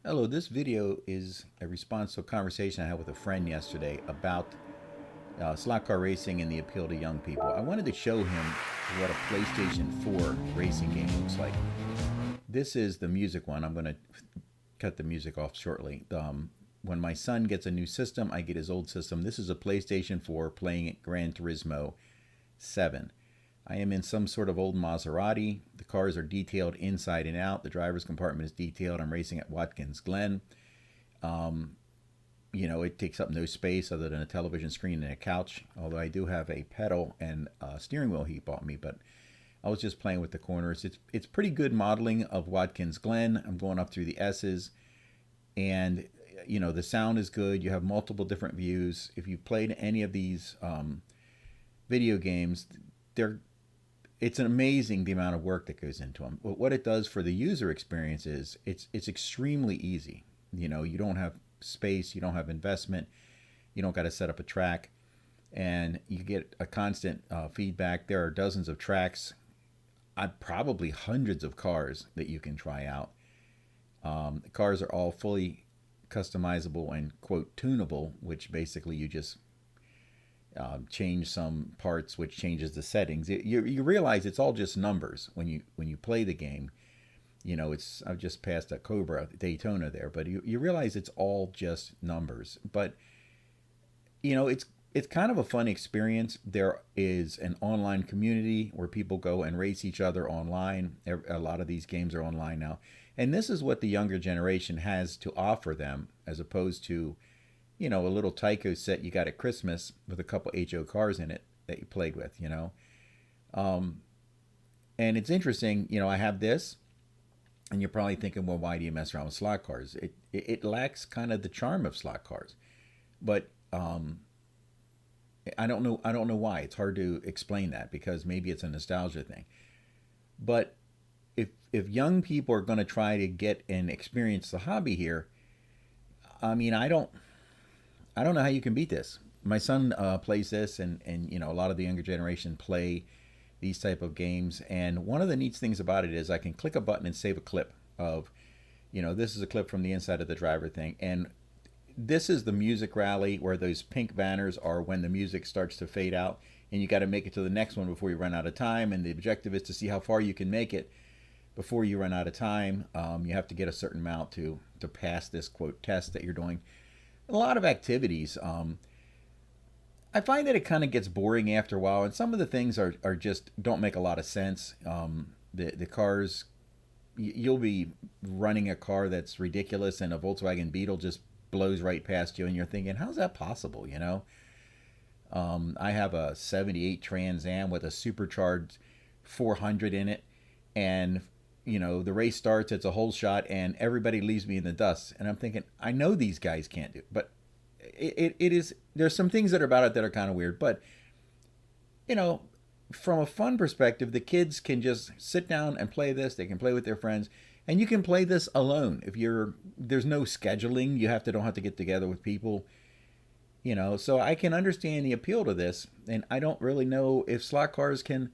Hello, this video is a response to a conversation I had with a friend yesterday about slot car racing and the appeal to young people. I wanted to show him what a PlayStation 4 racing game looks like. This is the music one. I'm going to cut the music off shortly. When my son gets a new system, I get his old system. This is a PlayStation 4 playing Gran Turismo 7. I am in some sort of old Maserati. The cars are detailed inside and out. The driver's compartment is detailed. I'm racing at Watkins Glen. Um, it takes up no space other than a television screen and a couch. Although I do have a pedal and a steering wheel he bought me, but I was just playing with the corners. It's pretty good modeling of Watkins Glen. I'm going up through the S's, and the sound is good. You have multiple different views. If you've played any of these video games, they're it's an amazing the amount of work that goes into them. But what it does for the user experience is it's extremely easy. You don't have space, you don't have investment, you don't got to set up a track, and you get a constant feedback. There are dozens of tracks, probably hundreds of cars that you can try out. The cars are all fully customizable and quote tunable, which basically you just change some parts, which changes the settings. You realize it's all just numbers when you play the game. It's I've just passed a Cobra Daytona there, but you realize it's all just numbers. But it's kind of a fun experience. There is an online community where people go and race each other online. A lot of these games are online now, and this is what the younger generation has to offer them, as opposed to a little Tyco set you got at Christmas with a couple HO cars in it that you played with. Um, and it's interesting, I have this, and you're probably thinking, well, why do you mess around with slot cars? It lacks kind of the charm of slot cars, but I don't know why. It's hard to explain that because maybe it's a nostalgia thing. But if young people are going to try to get and experience the hobby here, I mean, I don't know how you can beat this. My son plays this, and a lot of the younger generation play these type of games. And one of the neat things about it is I can click a button and save a clip of, this is a clip from the inside of the driver thing, and this is the music rally where those pink banners are when the music starts to fade out, and you got to make it to the next one before you run out of time. And the objective is to see how far you can make it before you run out of time. You have to get a certain amount to pass this quote test that you're doing. A lot of activities. I find that it kind of gets boring after a while, and some of the things are just don't make a lot of sense. The cars, you'll be running a car that's ridiculous, and a Volkswagen Beetle just blows right past you, and you're thinking, how's that possible? I have a '78 Trans Am with a supercharged 400 in it, and the race starts, it's a whole shot, and everybody leaves me in the dust. And I'm thinking, I know these guys can't do it, but it is, there's some things that are about it that are kind of weird. But, you know, from a fun perspective, the kids can just sit down and play this. They can play with their friends, and you can play this alone. There's no scheduling. You don't have to get together with people. So I can understand the appeal to this, and I don't really know if slot cars can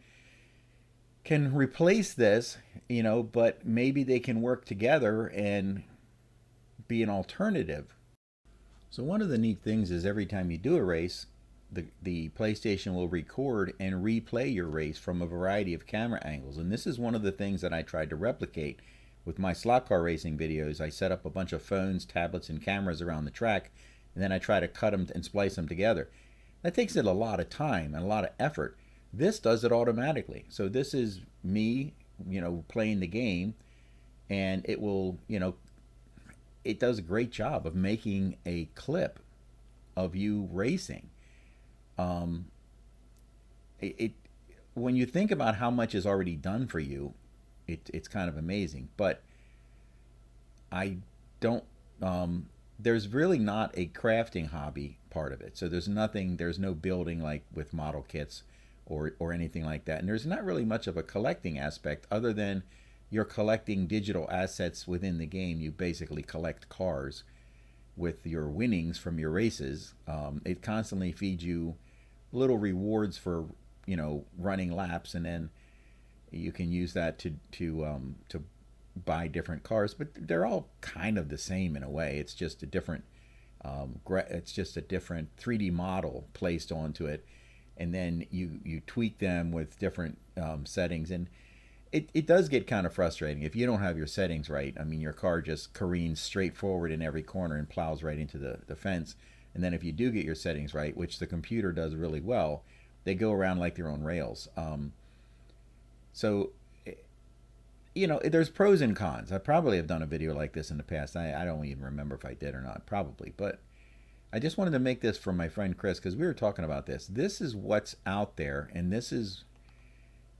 replace this, but maybe they can work together and be an alternative. So one of the neat things is every time you do a race, the PlayStation will record and replay your race from a variety of camera angles. And this is one of the things that I tried to replicate with my slot car racing videos. I set up a bunch of phones, tablets, and cameras around the track, and then I try to cut them and splice them together. That takes it a lot of time and a lot of effort. This does it automatically. So this is me, playing the game, and it does a great job of making a clip of you racing. Um, it When you think about how much is already done for you, it's kind of amazing. But I don't. There's really not a crafting hobby part of it. So there's no building like with model kits or anything like that. And there's not really much of a collecting aspect other than you're collecting digital assets within the game. You basically collect cars with your winnings from your races. It constantly feeds you little rewards for running laps, and then you can use that to buy different cars, but they're all kind of the same in a way. It's just a different it's just a different 3D model placed onto it, and then you tweak them with different settings, and it does get kind of frustrating if you don't have your settings right. I mean, your car just careens straight forward in every corner and plows right into the fence. And then if you do get your settings right, which the computer does really well, they go around like they're on rails. So there's pros and cons. I probably have done a video like this in the past. I don't even remember if I did or not, probably. But I just wanted to make this for my friend Chris because we were talking about this. This is what's out there, and this is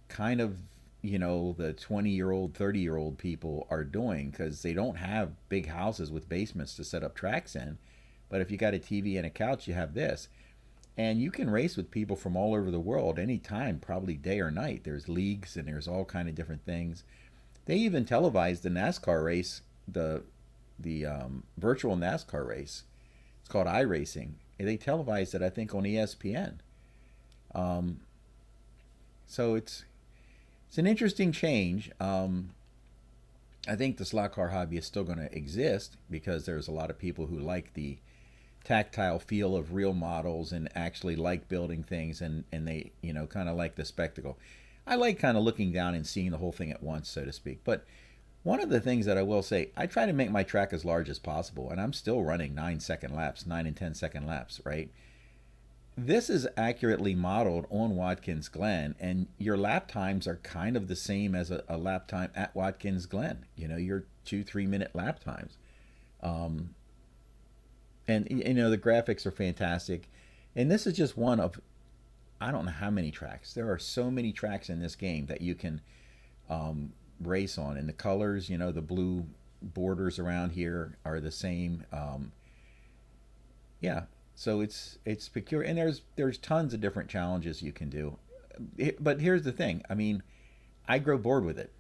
kind of, the 20-year-old, 30-year-old people are doing because they don't have big houses with basements to set up tracks in. But if you got a TV and a couch, you have this. And you can race with people from all over the world anytime, probably day or night. There's leagues and there's all kind of different things. They even televised the NASCAR race, the virtual NASCAR race. It's called iRacing. They televised it, I think, on ESPN. Um, so it's an interesting change. I think the slot car hobby is still going to exist because there's a lot of people who like the tactile feel of real models and actually like building things, and they kind of like the spectacle. I like kind of looking down and seeing the whole thing at once, so to speak. But one of the things that I will say, I try to make my track as large as possible, and I'm still running 9-second laps, 9 and 10-second laps, right? This is accurately modeled on Watkins Glen, and your lap times are kind of the same as a lap time at Watkins Glen. Your 2-3 minute lap times. Um, and the graphics are fantastic. And this is just one of, I don't know how many tracks. There are so many tracks in this game that you can race on. And the colors, the blue borders around here are the same. Yeah, so it's peculiar, and there's tons of different challenges you can do. But here's the thing. I mean, I grow bored with it.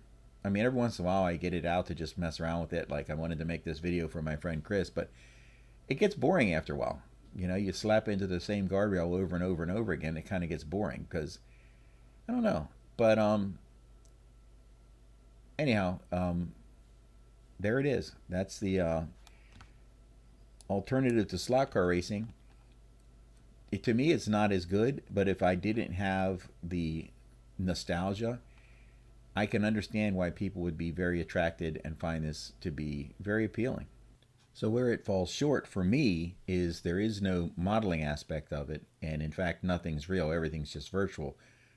I mean, every once in a while I get it out to just mess around with it. Like I wanted to make this video for my friend Chris, but it gets boring after a while. You slap into the same guardrail over and over and over again. It kind of gets boring because I don't know. But anyhow, there it is. That's the alternative to slot car racing. To me, it's not as good. But if I didn't have the nostalgia, I can understand why people would be very attracted and find this to be very appealing. So where it falls short for me is there is no modeling aspect of it, and in fact, nothing's real. Everything's just virtual.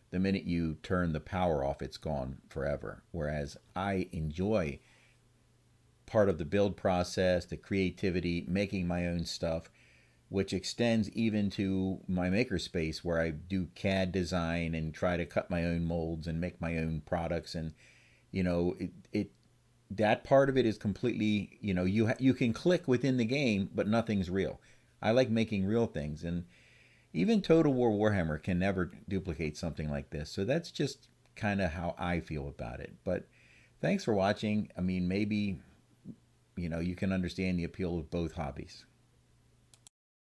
The minute you turn the power off, it's gone forever. Whereas I enjoy part of the build process, the creativity, making my own stuff, which extends even to my makerspace where I do CAD design and try to cut my own molds and make my own products. And it that part of it is completely, you can click within the game, but nothing's real. I like making real things, and even Total War Warhammer can never duplicate something like this. So that's just kind of how I feel about it. But thanks for watching. I mean, maybe you can understand the appeal of both hobbies.